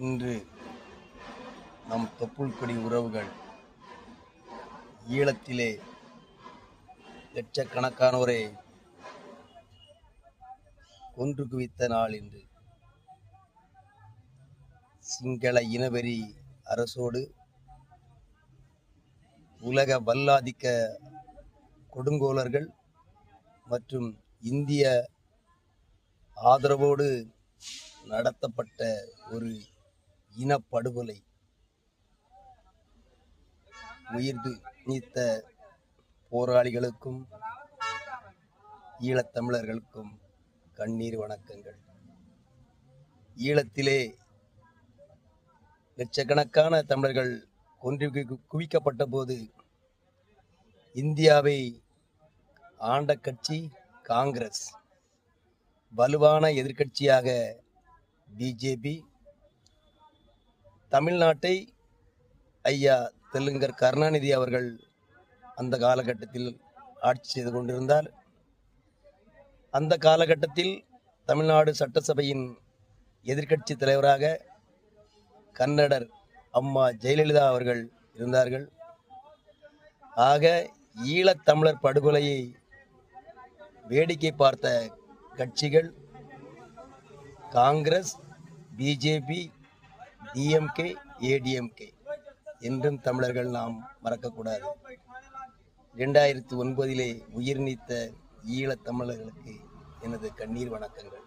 இன்று நம் தொப்புள் கொடி உறவுகள் ஈழத்திலே லட்சக்கணக்கானோரை கொன்று குவித்த நாள் இன்று. சிங்கள இனவெறி அரசோடு உலக வல்லாதிக்க கொடுங்கோலர்கள் மற்றும் இந்திய ஆதரவோடு நடத்தப்பட்ட ஒரு இனப்படுகொலை. உயிர் நீத்த போராளிகளுக்கும் ஈழத்தமிழர்களுக்கும் கண்ணீர் வணக்கங்கள். ஈழத்திலே லட்சக்கணக்கான தமிழர்கள் கொன்று குவிக்கப்பட்ட போது இந்தியாவை ஆண்ட கட்சி காங்கிரஸ், வலுவான எதிர்க்கட்சியாக பிஜேபி, தமிழ்நாட்டை ஐயா தெலுங்கர் கருணாநிதி அவர்கள் அந்த காலகட்டத்தில் ஆட்சி செய்து கொண்டிருந்தார். அந்த காலகட்டத்தில் தமிழ்நாடு சட்டசபையின் எதிர்க்கட்சி தலைவராக கன்னடர் அம்மா ஜெயலலிதா அவர்கள் இருந்தார்கள். ஆக ஈழத்தமிழர் படுகொலையை வேடிக்கை பார்த்த கட்சிகள் காங்கிரஸ், பிஜேபி, டிஎம்கே, ஏடிஎம்கே என்றும் தமிழர்கள் நாம் மறக்கக்கூடாது. 2009 உயிர் நீத்த ஈழத்தமிழர்களுக்கு எனது கண்ணீர் வணக்கங்கள்.